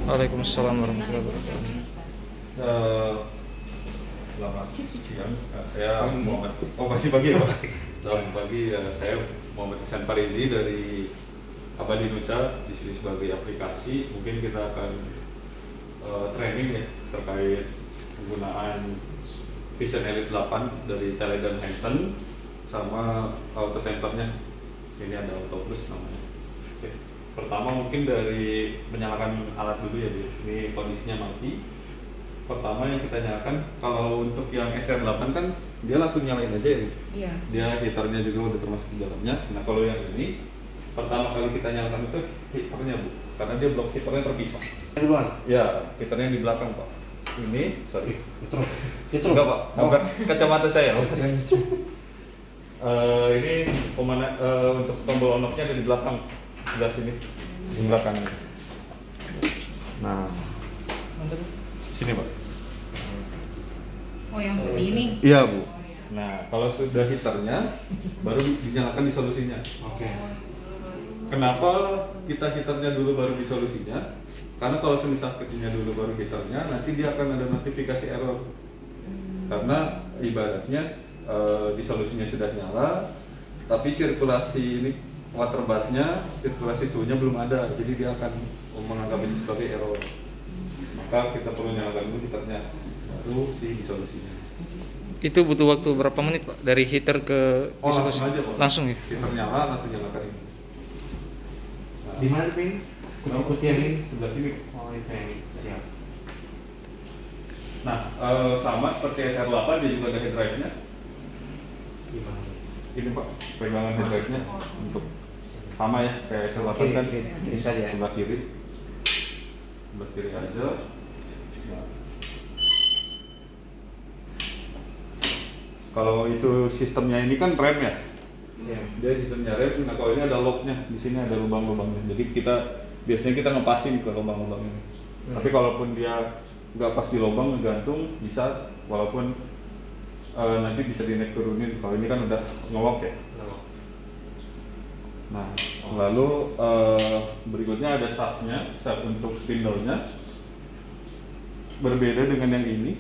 Waalaikumsalam warahmatullahi wabarakatuh. Selamat siang, saya Muhammad. Oh masih pagi ya Pak? Selamat pagi, saya Muhammad Hasan Farizi dari Abadi Nusa di sini sebagai aplikasi. Mungkin kita akan training ya terkait penggunaan Vision Elite 8 dari Teledyne Hansen sama auto centernya. Ini ada auto plus namanya. Oke. Pertama mungkin dari menyalakan alat dulu ya, ini kondisinya mati. Pertama yang kita nyalakan, kalau untuk yang SR8 kan dia langsung nyalain aja ya. Iya. Dia heaternya juga udah termasuk di dalamnya. Nah kalau yang ini pertama kali kita nyalakan itu heaternya Bu, karena dia blok heaternya terpisah. Duluan. Ya, heaternya yang di belakang Pak. Ini, sorry. Itu. Enggak Pak, bukan kacamata saya. Ini pemana, untuk tombol on off-nya ada di belakang, sebelah sini, di belakang. Nah, sini Pak. Oh, yang seperti ini. Iya Bu. Nah, kalau sudah heaternya, baru dinyalakan disolusinya. Oke. Kenapa kita heaternya dulu baru disolusinya? Karena kalau semisal kecilnya dulu baru heaternya, nanti dia akan ada notifikasi error. Karena ibaratnya disolusinya sudah nyala, tapi sirkulasi ini water bath-nya, sirkulasi suhunya belum ada, jadi dia akan menganggap ini sebagai error. Maka kita perlu nyalakan dulu heaternya, baru si disolusinya. Itu butuh waktu berapa menit Pak dari heater ke Oh disolusi? langsung aja Pak. Langsung ya? Heater nyala, langsung nyalakan ini. Nah, Di mana Pin? Kuti yang ini. sebelah sini. Oh itu yang ini. Siap. Nah, sama seperti SR8 dia juga ada head drive-nya. Gimana? Ini Pak, pegangan head drive-nya untuk sama ya kayak SR8 kan. Kiri saja. Sebelah kiri. Sebelah kiri aja. Nah. Kalau itu sistemnya ini kan rem ya. Iya. Dia sistemnya rem. Nah, kalau ini ada lock-nya, di sini ada lubang-lubangnya. Jadi biasanya kita ngepasin ke lubang-lubang ini. Tapi kalaupun dia nggak pas di lubang ngegantung bisa, walaupun nanti bisa dinaik turunin. Kalau ini kan udah nge-lock ya. Nah, lalu berikutnya ada shaft-nya, shaft untuk spindle-nya. Berbeda dengan yang ini.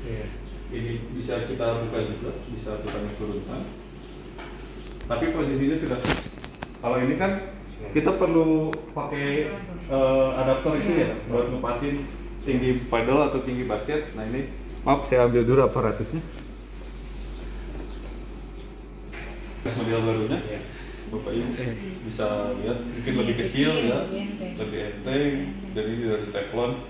Iya. Ini bisa kita buka juga, bisa kita naik turunkan. Tapi posisinya sudah. Kalau ini kan kita perlu pakai adaptor itu ya buat ngepasin tinggi pedal atau tinggi basket. Nah ini, maaf saya ambil dulu aparatusnya. Model barunya, Iya. Bapak Ibu bisa lihat mungkin lebih kecil ya, lebih enteng, dan ini dari teflon.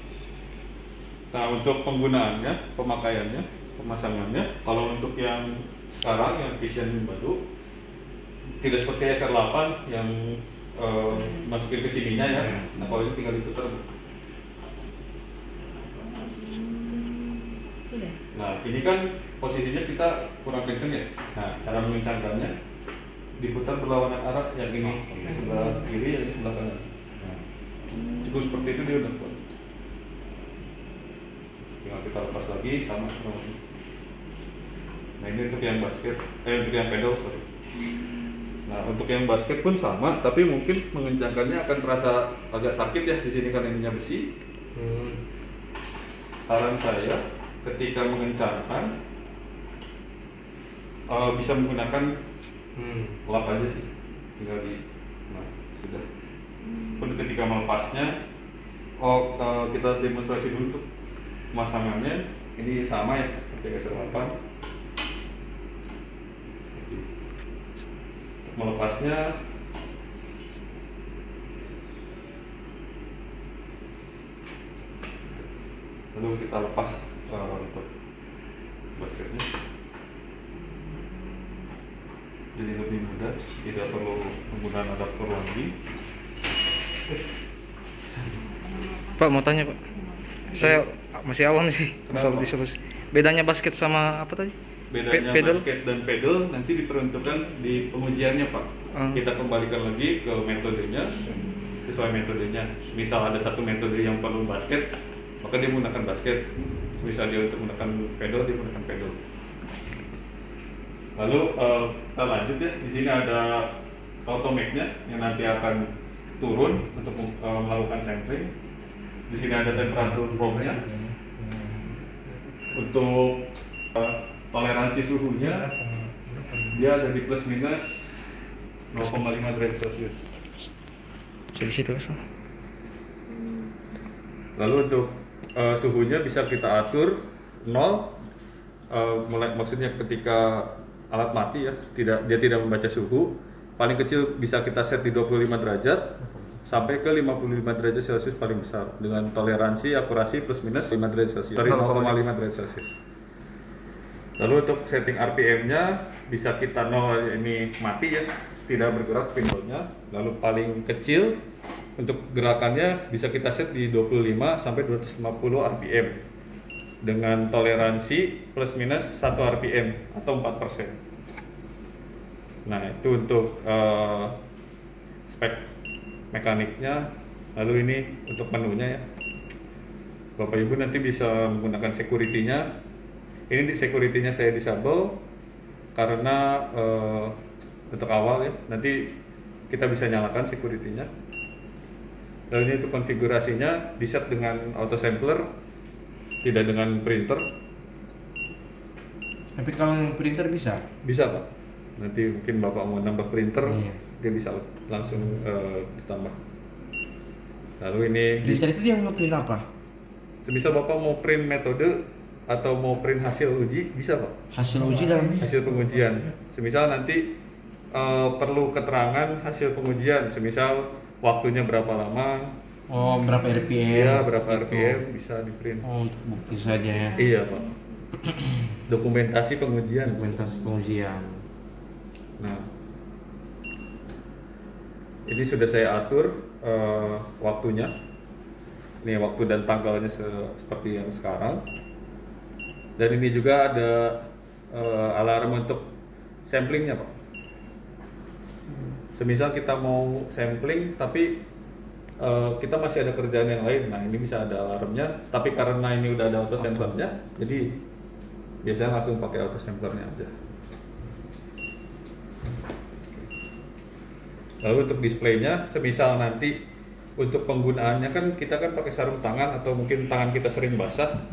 Nah untuk penggunaannya, pemakaiannya, pemasangannya, kalau untuk yang sekarang yang Vision baru tidak seperti SR8 yang masukin ke sininya ya. Nah kalau ini tinggal diputar. Nah ini kan posisinya kita kurang kenceng ya. Nah cara mengencangkannya diputar berlawanan arah, yang ini sebelah kiri, yang ini sebelah kanan. Nah, cukup seperti itu dia udah kuat. Tinggal kita lepas lagi sama seperti ini. Nah ini untuk yang basket, untuk yang pedal sorry. Nah untuk yang basket pun sama, tapi mungkin mengencangkannya akan terasa agak sakit ya di sini karena ininya besi. Saran saya ketika mengencangkan bisa menggunakan lap aja sih, tinggal nah sudah. Pun ketika melepasnya, kita demonstrasi dulu tuh pemasangannya. Ini sama ya seperti SR8. Melepasnya lalu kita lepas untuk basketnya, jadi lebih mudah, tidak perlu penggunaan adaptor lagi. Pak mau tanya Pak, saya masih awam sih Kenapa? masalah disolusi. Bedanya basket sama apa tadi? Bedanya Pedal? basket dan pedal nanti diperuntukkan di pengujiannya Pak. Kita kembalikan lagi ke metodenya, sesuai metodenya. Misal ada satu metode yang perlu basket, maka dia menggunakan basket. Misal dia untuk menggunakan pedal, dia menggunakan pedal. Lalu kita lanjut ya. Di sini ada automate-nya yang nanti akan turun untuk melakukan sampling. Di sini ada temperatur probe-nya. Untuk toleransi suhunya dia ada di plus minus 0,5 derajat Celcius. Di situ. Lalu untuk suhunya bisa kita atur 0, mulai maksudnya ketika alat mati ya, dia tidak membaca suhu. Paling kecil bisa kita set di 25 derajat sampai ke 55 derajat Celcius paling besar dengan toleransi akurasi plus minus 5 derajat Celcius dari 0,5 derajat Celcius. Lalu untuk setting RPM-nya bisa kita 0, ini mati ya, tidak bergerak spindle-nya. Lalu paling kecil untuk gerakannya bisa kita set di 25 sampai 250 RPM dengan toleransi plus minus 1 RPM atau 4%. Nah, itu untuk spek mekaniknya. Lalu ini untuk menunya ya. Bapak Ibu nanti bisa menggunakan security-nya. Ini security-nya saya disable karena untuk awal ya. Nanti kita bisa nyalakan security-nya. Lalu ini untuk konfigurasinya di-set dengan auto sampler, tidak dengan printer. Tapi kalau yang printer bisa? Bisa Pak. Nanti mungkin Bapak mau nambah printer, Iya. dia bisa langsung ditambah. Lalu ini Printer itu dia mau print apa? semisal Bapak mau print metode atau mau print hasil uji, bisa Pak. Hasil uji dalam Hasil pengujian. Semisal nanti perlu keterangan hasil pengujian, semisal waktunya berapa lama, oh berapa RPM? iya berapa Gitu. RPM bisa di print. Oh, untuk bukti saja ya. Iya Pak. Dokumentasi pengujian. Dokumentasi pengujian. Nah, ini sudah saya atur waktunya. Ini waktu dan tanggalnya seperti yang sekarang. Dan ini juga ada alarm untuk samplingnya Pak. Semisal kita mau sampling tapi kita masih ada kerjaan yang lain, nah ini bisa ada alarmnya. Tapi karena ini udah ada auto samplernya, jadi biasanya langsung pakai auto samplernya aja. Lalu untuk displaynya, semisal nanti untuk penggunaannya kan kita kan pakai sarung tangan atau mungkin tangan kita sering basah,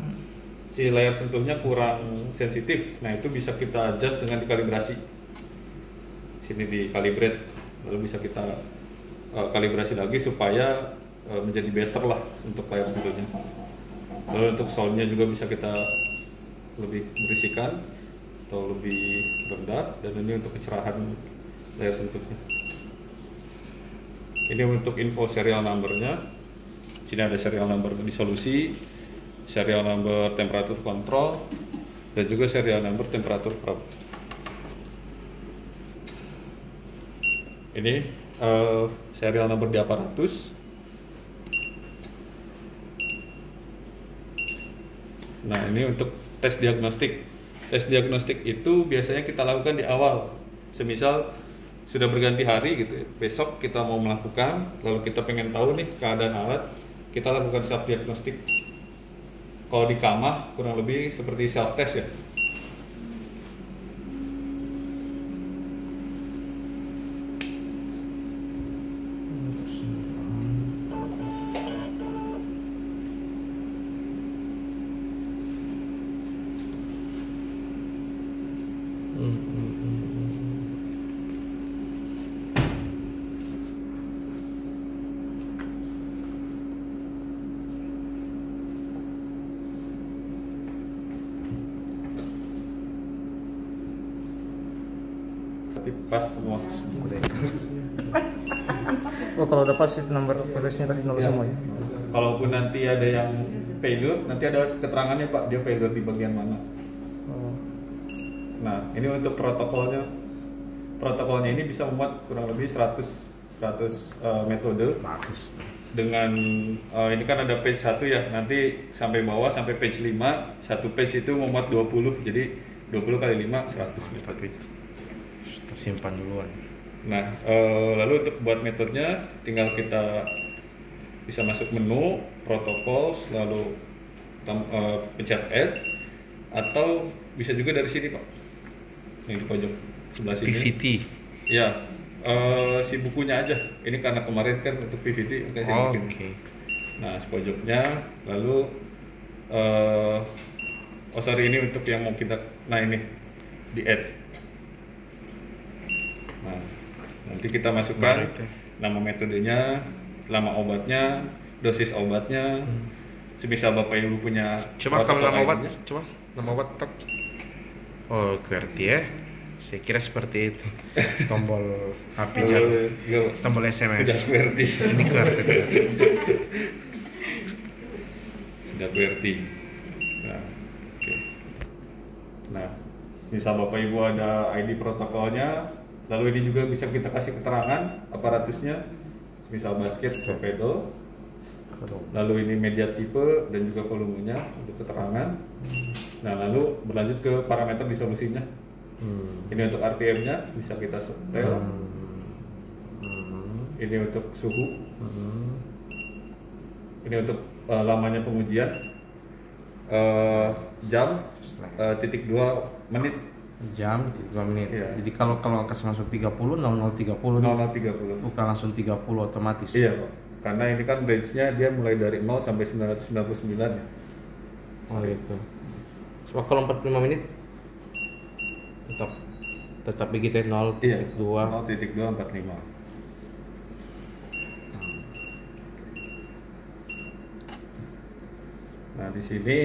si layar sentuhnya kurang sensitif. Nah itu bisa kita adjust dengan dikalibrasi. Sini di calibrate, lalu bisa kita kalibrasi lagi supaya menjadi better lah untuk layar sentuhnya. Lalu untuk soundnya juga bisa kita lebih berisikan atau lebih rendah, dan ini untuk kecerahan layar sentuhnya. Ini untuk info serial numbernya. Sini ada serial number di solusi, serial number temperatur kontrol, dan juga serial number temperatur probe. Ini serial number di aparatus. Nah ini untuk tes diagnostik. Tes diagnostik itu biasanya kita lakukan di awal. Semisal sudah berganti hari gitu ya, besok kita mau melakukan, lalu kita pengen tahu nih keadaan alat, kita lakukan self diagnostik. Kalau di kamah kurang lebih seperti self test ya. Tapi pas semua. Oh kalau udah pas itu nomor footage-nya tadi nol semua ya. Kalaupun nanti ada yang failure, nanti ada keterangannya Pak, dia failure di bagian mana. Oh. Nah, ini untuk protokolnya. Protokolnya ini bisa memuat kurang lebih 100 metode. Bagus. Dengan ini kan ada page 1 ya, nanti sampai bawah sampai page 5, satu page itu memuat 20, jadi 20 kali 5 100 metode. Tersimpan duluan. Nah, lalu untuk buat metodenya tinggal kita bisa masuk menu protokol, lalu pencet add, atau bisa juga dari sini Pak, yang di pojok sebelah sini. PVT. Ya, si bukunya aja. Ini karena kemarin kan untuk PVT, makanya saya bikin. Oke. Nah, sepojoknya, lalu ini untuk yang mau kita, nah ini di add. Nah, nanti kita masukkan nama metodenya, nama obatnya, dosis obatnya. Semisal Bapak Ibu punya Coba kalau nama obat, lainnya. coba nama obat tok. Oh, QWERTY ya. Saya kira seperti itu. Tombol HP jauh, tombol SMS. Sudah QWERTY. Ini QWERTY. Sudah QWERTY. Nah, oke. Nah, misal Bapak Ibu ada ID protokolnya, lalu ini juga bisa kita kasih keterangan aparatusnya, misal basket atau pedal. Lalu ini media tipe dan juga volumenya untuk keterangan. Nah, lalu berlanjut ke parameter di solusinya. Ini untuk RPM-nya bisa kita setel. Ini untuk suhu. Ini untuk lamanya pengujian. Jam titik 2 menit. Jam 3 menit. Iya. Jadi kalau langsung 30 0030 0030. bukan langsung 30 otomatis. Iya, Pak. Karena ini kan range-nya dia mulai dari 0 sampai 999 ya. Oh gitu. Coba kalau 45 menit tetap begitu ya, 0.2. Iya, 0.245. Nah, di sini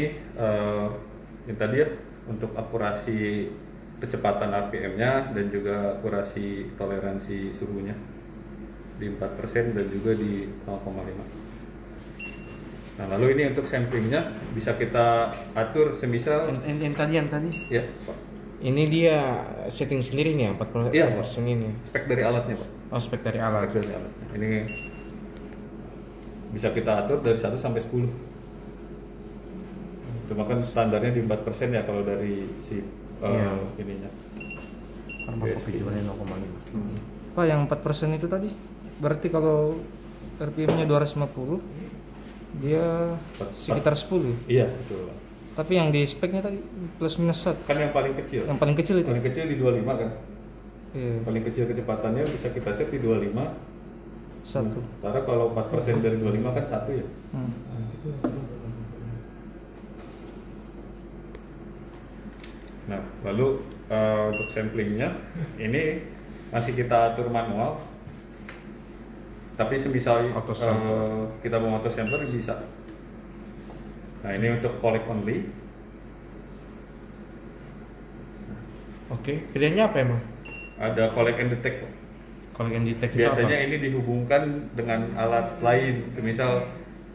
ini tadi ya untuk akurasi kecepatan RPM-nya dan juga akurasi toleransi suhunya di 4% dan juga di 0,5. Nah, lalu ini untuk samplingnya bisa kita atur semisal Yang tadi. ya, Pak. Ini dia setting sendiri nih 40% Iya, Pak. ini. Spek dari alatnya, Pak. Oh, spek dari alat. Spek dari alatnya. Ini bisa kita atur dari 1 sampai 10. Cuma kan standarnya di 4% ya kalau dari si Iya. ininya. Farmakopi juga 0,5. Pak, yang 4% itu tadi berarti kalau RPM-nya 250 dia sekitar 10. Iya, betul. Tapi yang di speknya tadi plus minus 1. Kan yang paling kecil. Yang paling kecil itu. Paling kecil di 25 kan. Iya, Paling kecil kecepatannya bisa kita set di 25. 1. Karena kalau 4% dari 25 kan 1 ya. Nah, lalu untuk samplingnya ini masih kita atur manual. Tapi semisal Auto sampler. kita mau auto sampler bisa. Nah, ini untuk collect only. Oke, pilihannya apa emang? Ada collect and detect. Kalau yang detect itu Biasanya apa? ini dihubungkan dengan alat lain, semisal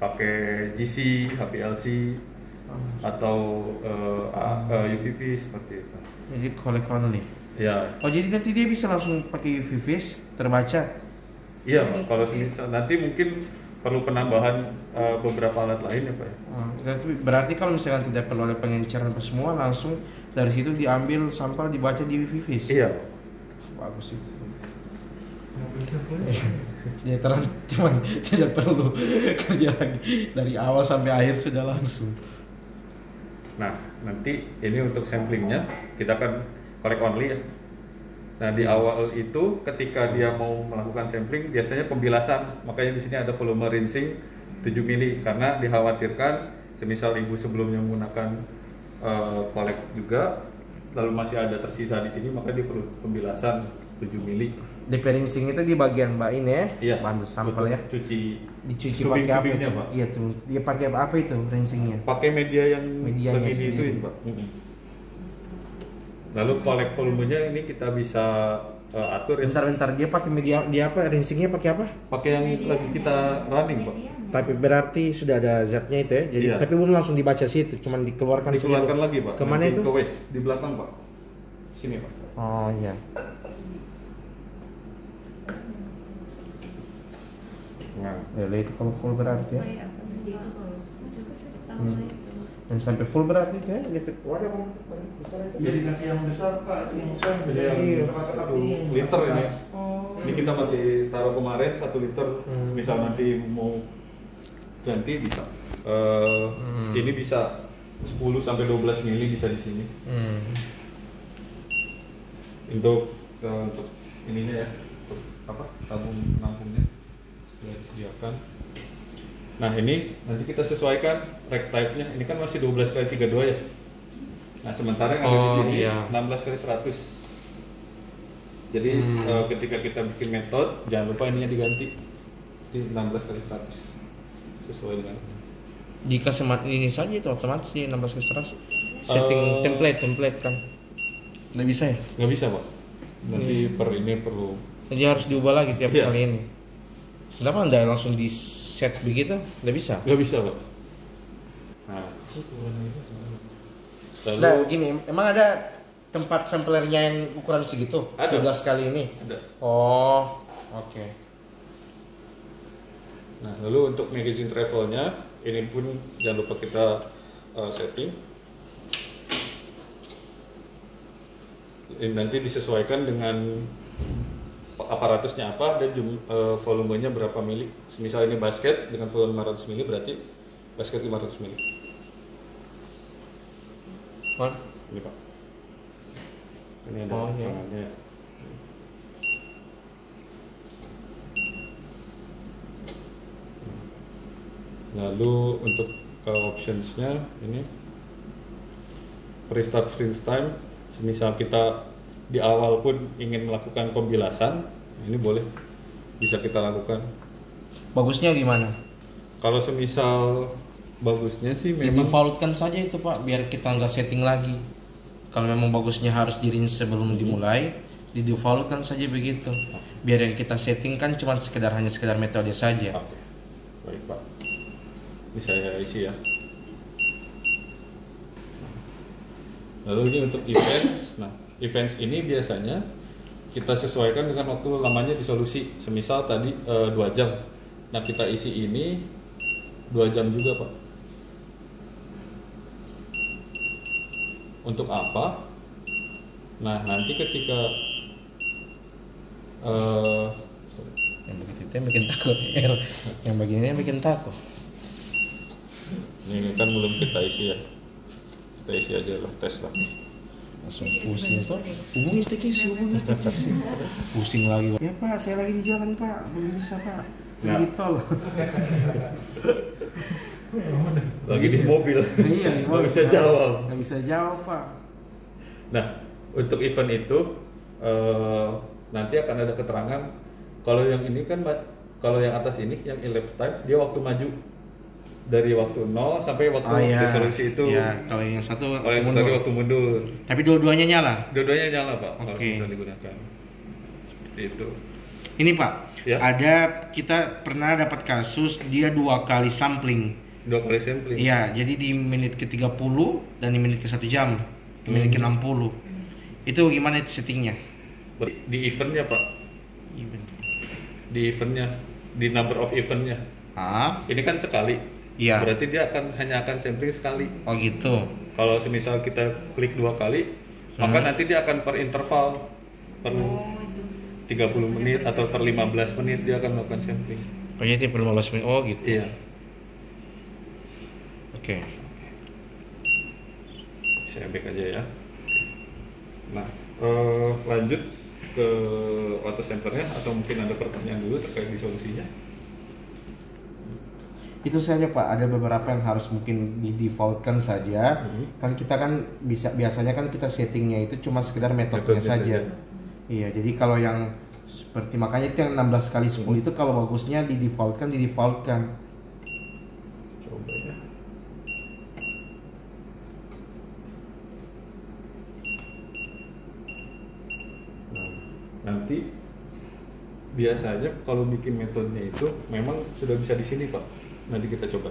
pakai GC, HPLC, atau UVV seperti itu. Jadi collect only. Ya, Oh, jadi nanti dia bisa langsung pakai UV-vis terbaca. iya Pak. Kalau semisal nanti mungkin perlu penambahan beberapa alat lain ya Pak. Berarti kalau misalkan tidak perlu ada pengenceran apa semua, langsung dari situ diambil sampel dibaca di UV-vis. Iya. Bagus itu. Ya terang cuman tidak perlu kerja lagi dari awal sampai akhir sudah langsung. Nah, nanti ini untuk samplingnya kita akan collect only ya. Nah, di awal itu ketika dia mau melakukan sampling biasanya pembilasan, makanya di sini ada volume rinsing 7 mili karena dikhawatirkan semisal ibu sebelumnya menggunakan collect juga lalu masih ada tersisa di sini, maka dia perlu pembilasan 7 mili. DP rinsing itu di bagian mbak ini ya, Iya, ambil sampel ya, Dicuci dicuci pakai apa cubingnya, itu? Pak. Iya tuh, dia pakai apa itu rinsingnya? Pakai media yang Medianya lagi sendiri. diituin, Pak. Lalu collect volumenya ini kita bisa atur ya. Bentar, dia pakai media, dia apa rinsingnya pakai apa? Pakai yang lagi kita running, Pak. Tapi berarti sudah ada zatnya itu ya, jadi Iya. tapi belum langsung dibaca situ, cuman dikeluarkan Dikeluarkan seluruh. lagi, Pak. Kemana Nanti itu? Ke waste di belakang, Pak. Sini, Pak. Oh iya. Nah, Ya itu kalau full berarti ya. Dan sampai full berarti itu ya. Wadah bang, besar itu. Jadi kasih yang besar Pak, yang besar Jadi yang Iya. 1 liter ini. Ini kita masih taruh kemarin 1 liter. Misal nanti mau ganti bisa. Ini bisa 10 sampai 12 mili bisa di sini. Untuk ininya ya, untuk apa? Tabung nampungnya sudah disediakan. Nah ini nanti kita sesuaikan rack type-nya. Ini kan masih 12x32 ya. Nah sementara yang ada di sini 16x100. Jadi ketika kita bikin metode, jangan lupa ininya diganti di 16x100 sesuai dengan. Jika ini saja itu otomatis di 16x100 setting template kan. Nggak bisa ya? Nggak bisa pak. Nanti per ini perlu. Jadi harus diubah lagi tiap kali ini. Kenapa nggak langsung di set begitu? Nggak bisa? Nggak bisa pak. Nah, nah gini, emang ada tempat samplernya yang ukuran segitu? Ada. 12 kali ini? Ada. Oh, oke. Nah, lalu untuk magazine travelnya, ini pun jangan lupa kita setting. Ini nanti disesuaikan dengan aparatusnya apa dan volumenya berapa mili. Misal ini basket dengan volume 500 mili, berarti basket 500 mili. Ini pak. Ini ada tangannya. Lalu untuk optionsnya ini restart screen time. Misal kita di awal pun ingin melakukan pembilasan, ini boleh, bisa kita lakukan. Bagusnya gimana? Kalau semisal bagusnya sih memang Di-defaultkan saja itu pak, biar kita nggak setting lagi. Kalau memang bagusnya harus di-rinse sebelum dimulai, di-defaultkan saja begitu. Biar yang kita setting kan cuma hanya sekedar metode saja. Oke. Baik pak, ini saya isi ya. Lalu ini untuk events. Nah, events ini biasanya kita sesuaikan dengan waktu lamanya di solusi. Semisal tadi 2 jam. Nah, kita isi ini 2 jam juga, Pak. Untuk apa? Nah, nanti ketika yang begitu itu yang bikin takut. Yang begini yang bikin takut. Ini kan belum kita isi ya. Kita isi aja lah, tes lah. Langsung pusing tuh. Hubungi teknisi, hubungi teknisi. Pusing lagi. Ya pak, saya lagi di jalan pak, belum bisa pak. Lagi tol. Lagi di mobil. Iya, nggak bisa jawab. Nggak bisa jawab pak. Nah, untuk event itu nanti akan ada keterangan. Kalau yang ini kan, kalau yang atas ini, yang elapsed time, dia waktu maju. Dari waktu 0 sampai waktu resolusi itu. Iya, kalau yang satu waktu mundur. Tapi dua-duanya nyala. Dua-duanya nyala, Pak. Kalau Oke. bisa digunakan. Seperti itu. Ini Pak, Ya. ada kita pernah dapat kasus dia 2 kali sampling. 2 kali sampling. Iya, jadi di menit ke-30 dan di menit ke-1 jam, di menit ke-60. Itu gimana itu settingnya? Di eventnya, Pak. Di eventnya, di number of eventnya. Ini kan sekali. Iya. Berarti dia hanya akan sampling sekali. Oh gitu. Kalau semisal kita klik 2 kali, maka nanti dia akan per interval, per 30 menit atau per 15 menit dia akan melakukan sampling. Oh iya, per 15 menit. Oh gitu. Iya. Oke. Saya back aja ya. Nah, lanjut ke auto samplernya atau mungkin ada pertanyaan dulu terkait di solusinya? Itu saja Pak, ada beberapa yang harus mungkin di defaultkan saja. Kan kita kan biasanya kan kita settingnya itu cuma sekedar metodenya saja. Iya, jadi kalau yang seperti makanya itu yang 16 kali 10 itu kalau bagusnya di defaultkan. Coba ya. Nah, nanti biasanya kalau bikin metodenya itu memang sudah bisa di sini, Pak. Nanti kita coba.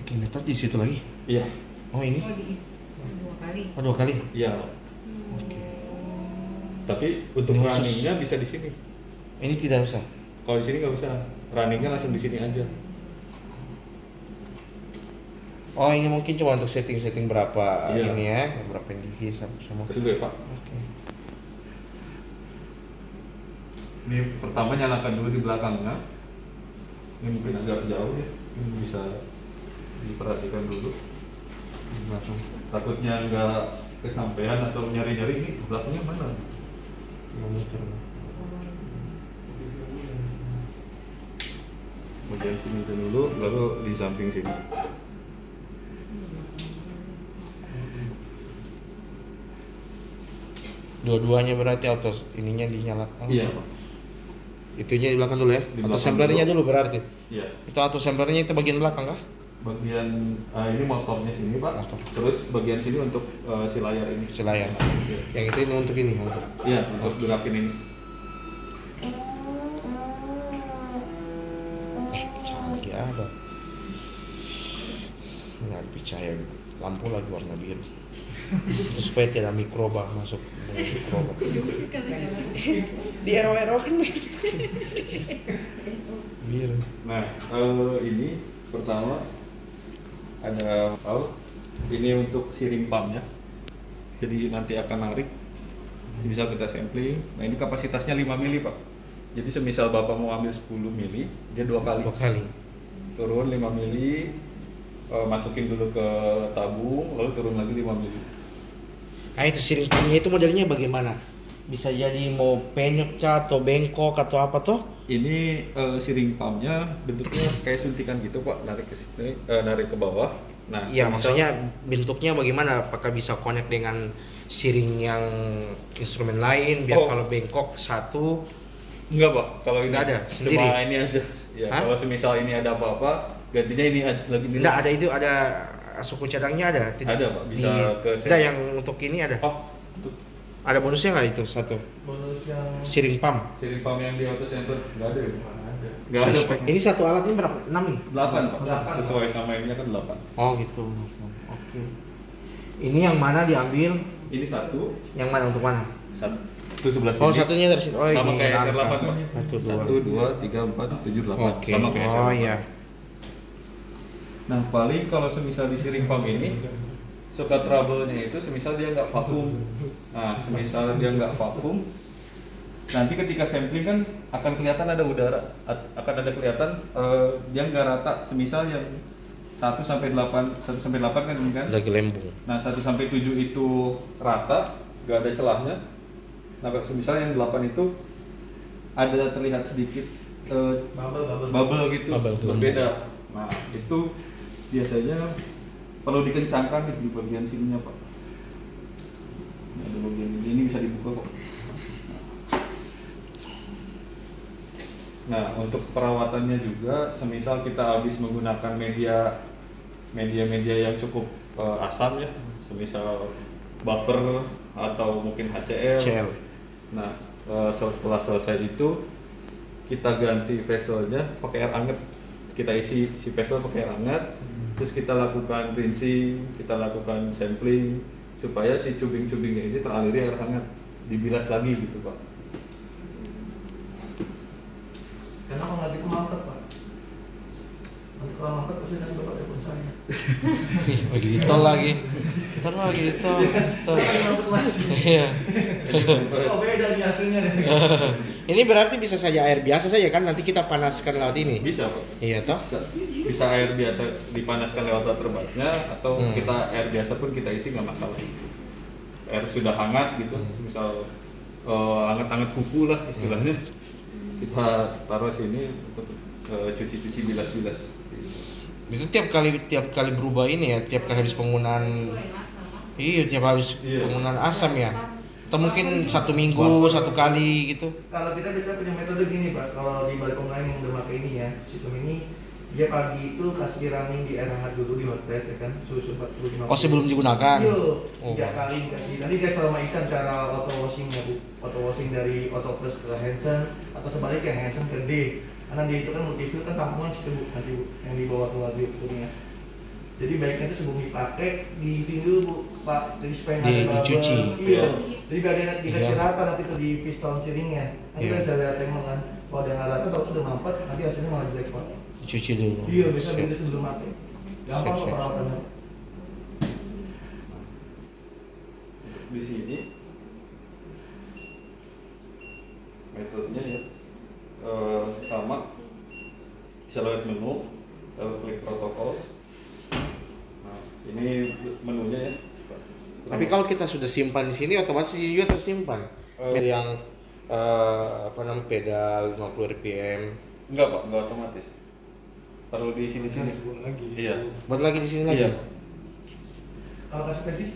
Bikin metode di situ lagi. Iya. Oh ini? Oh, di 2 kali. Oh 2 kali. Iya. Tapi untuk Ini runningnya bisa di sini. Ini tidak usah. Kalau di sini nggak usah. Runningnya langsung di sini aja. Oh ini mungkin cuma untuk setting berapa Iya. ini ya, berapa yang dihisap sama. Tunggu ya, Pak. Oke. Ini pertama nyalakan dulu di belakangnya. Ini mungkin agak jauh ya. Ini bisa diperhatikan dulu. Langsung. Takutnya nggak kesampaian atau nyari-nyari ini belakangnya mana? Monitor. bagian sini dulu, lalu di samping sini. Dua-duanya berarti auto ininya dinyalakan. Iya Pak. Itunya di belakang dulu ya. Di Auto belakang samplernya dulu berarti. Iya. Itu auto samplernya itu bagian belakang kah? Bagian ini motornya sini Pak. Motor. Terus bagian sini untuk si layar ini. Si layar. Iya. Yang itu ini untuk ini untuk. Iya, untuk gerakin ini. Canggih apa? Nggak percaya lampu lagi warna biru. Terus supaya tidak mikroba masuk mikroba. Di ero-ero kan biru. Nah, ini pertama ada ini untuk siring pumpnya. Jadi nanti akan narik, bisa kita sampling. Nah ini kapasitasnya 5 mili Pak. Jadi semisal Bapak mau ambil 10 mili, dia 2 kali. 2 kali. Turun 5 mili, masukin dulu ke tabung, lalu turun lagi 5 mili. Nah itu siring pumpnya itu modelnya bagaimana? Bisa jadi mau penyok kah, atau bengkok atau apa tuh? Ini siring pumpnya bentuknya kayak suntikan gitu Pak, narik ke sini, narik ke bawah. Nah, Iya, semisal- maksudnya bentuknya bagaimana? Apakah bisa connect dengan siring yang instrumen lain biar Oh. kalau bengkok satu? Enggak Pak, kalau ini Nggak ada, sendiri? cuma ini aja. Ya, Hah? kalau semisal ini ada apa-apa, gantinya ini lagi dulu. Enggak ada, itu ada suku cadangnya ada? Tidak? Ada, Pak. Bisa ke Enggak, yang untuk ini ada? Oh, untuk Ada bonusnya nggak itu satu? Bonus yang Siring pump. siring pump yang di auto center nggak ada ya? Nggak ada Pak. Ini satu alat ini berapa? 6 nih? 8 Pak. 8. Sesuai sama ini kan 8. Oh gitu. Oke. Ini yang mana diambil? Ini satu, Yang mana untuk mana? itu sebelah sini. Oh satunya dari situ. Oh sama ini kayak angka. SR8 Pak. 1, 1, 2, 3, 4, 7, 8. Oke. Sama kayak Oh SR8. iya. Nah paling kalau semisal di siring pump ini suka trouble-nya itu semisal dia nggak vakum. Nah semisal dia nggak vakum, nanti ketika sampling kan akan kelihatan ada udara, akan ada kelihatan dia nggak rata. Semisal yang 1 sampai 8 kan ini kan. Lagi lembung. Nah 1 sampai 7 itu rata, nggak ada celahnya. Nah semisal yang 8 itu ada terlihat sedikit bubble gitu, Bubble, berbeda. Nah itu biasanya perlu dikencangkan di bagian sininya Pak. Nah, di bagian ini bisa dibuka kok. Nah untuk perawatannya juga, semisal kita habis menggunakan media yang cukup asam ya, semisal buffer atau mungkin HCl. CL. Nah setelah selesai itu kita ganti vesselnya pakai air hangat. Kita isi si vessel pakai air hangat, terus kita lakukan rinsing, kita lakukan sampling supaya si cubing-cubingnya ini teraliri air hangat, dibilas lagi gitu Pak. karena kalau nanti kemangkat Pak. Nanti kalau mangkat pasti nanti Bapak telepon saya. Lagi di tol lagi. Ntar lagi di tol. Tol. Mangkat lagi. Iya. Oh beda nih hasilnya nih. Ini berarti bisa saja air biasa saja kan, nanti kita panaskan laut ini. Bisa Pak. Iya toh? Bisa air biasa dipanaskan lewat waterbathnya, atau kita air biasa pun kita isi nggak masalah. Air sudah hangat gitu, misal hangat-hangat kuku lah istilahnya, kita taruh sini untuk cuci-cuci, bilas-bilas. Itu tiap kali berubah ini ya, tiap kali habis penggunaan. Iya, tiap habis Iya. penggunaan asam ya. Atau mungkin 1 minggu 1 kali gitu. Kalau kita biasa punya metode gini Pak, kalau di balik pemain yang udah pakai ini ya, sistem ini dia pagi itu kasih running di air hangat dulu di hot plate ya kan, suhu 45. Oh, sebelum digunakan. Iya, Oh. 3 kali kasih. Nanti guys kalau Isan cara auto washingnya Bu, auto washing dari auto plus ke Hansen atau sebaliknya Hansen ke D. Karena dia itu kan multifuel kan tampungan situ Bu, nanti Bu yang dibawa keluar di itunya. Jadi baiknya itu sebelum dipakai dihitung dulu Bu, Pak. Jadi supaya nggak ada bubble. Dicuci. Iya. Jadi biar dia dikasih Iya. rata nanti tuh di piston siringnya. Nanti Iya. bisa lihat emang kan. Kalau dia nggak rata, kalau udah mampet, nanti hasilnya malah jelek Pak. Dicuci dulu. Iya, bisa Siap. beli sebelum pakai. Gampang Siap, kok siap. perawatannya. Di sini metodenya ya sama, bisa lewat menu, lalu klik protokol. Nah, ini menunya ya. Tapi kalau kita sudah simpan di sini otomatis juga tersimpan. Yang apa namanya pedal 50 rpm. enggak Pak, enggak otomatis. taruh di sini-sini. Iya. Buat lagi di sini lagi. Iya. Kalau kasih persis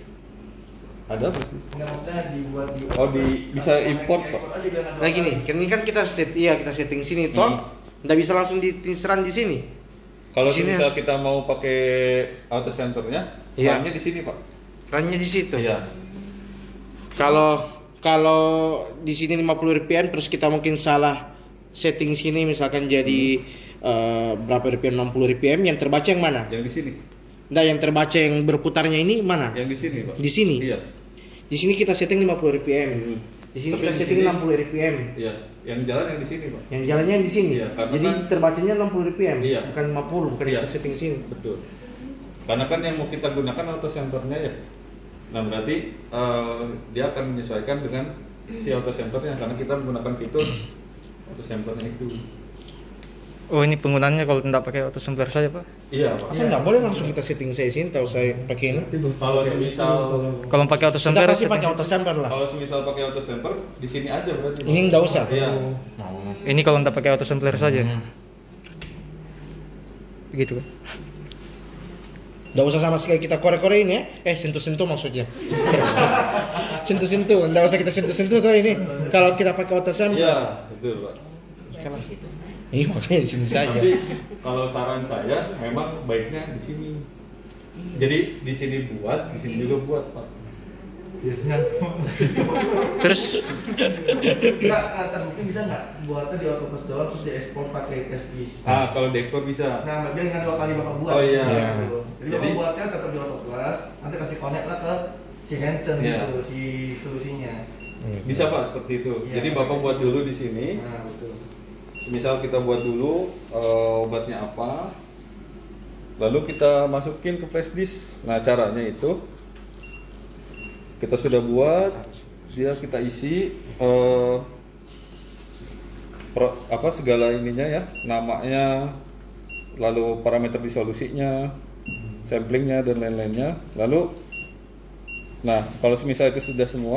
Ada apa sih? nggak maksudnya dibuat di Oh, bisa import, Pak. aja biar nggak Nah gini, ini kan kita kita setting sini toh, nggak bisa langsung diseran di sini. Kalau Di sini misal harus- kita mau pakai auto centernya, Iya. bahannya di sini, Pak. Rannya di situ. Iya. Kalau di sini 50 rpm terus kita mungkin salah setting sini misalkan jadi berapa rpm 60 rpm yang terbaca yang mana? Yang di sini. Nah, yang terbaca yang berputarnya ini mana? Yang di sini, Pak. Di sini. Iya. Di sini kita setting 50 rpm. Di sini Tapi kita di setting sini- 60 rpm. Iya. Yang jalan yang di sini, Pak. Yang jalannya yang di sini. Iya, karena Jadi kan- terbacanya 60 rpm, Iya. bukan 50, bukan Iya. kita setting sini. Betul. Karena kan yang mau kita gunakan auto centernya ya. Nah, berarti dia akan menyesuaikan dengan si auto centernya karena kita menggunakan fitur auto centernya itu. Oh, ini penggunaannya kalau tidak pakai auto sampler saja, Pak? Iya, Pak. Atau nggak boleh langsung kita setting saya sini, tahu saya pakai ini. Kalau semisal Kalau pakai auto Kita sampler pasti pakai auto sampler lah. kalau semisal pakai auto center di sini aja berarti. Ini nggak usah. Iya. Ini kalau tidak pakai auto sampler saja. Begitu, Pak. Nggak usah sama sekali kita korek-korekin ya. Sentuh-sentuh maksudnya. Sentuh-sentuh, nggak usah kita sentuh-sentuh tuh ini. Kalau kita pakai auto sampler. Iya, betul, Pak. Iya, makanya di sini saja. Tapi kalau saran saya memang baiknya di sini. Jadi di sini buat, di sini juga buat, Pak. biasanya semua Terus nggak asal mungkin bisa nggak buatnya di autopilot doang terus diekspor pakai flash disk. Kalau diekspor bisa. Nah, biar nggak 2 kali bapak buat. Oh, iya. Gitu. Jadi bapak Jadi- buatnya tetap di autopilot, nanti kasih connect lah ke si Hansen Iya. gitu, si solusinya. Bisa, Pak, seperti itu. Iya. Jadi Bapak buat dulu di sini. Nah, betul. Misal kita buat dulu obatnya apa, lalu kita masukin ke flash disk. Nah, caranya itu kita sudah buat, dia kita isi segala ininya ya, namanya, lalu parameter disolusinya, samplingnya dan lain-lainnya. Lalu, nah kalau semisal itu sudah semua.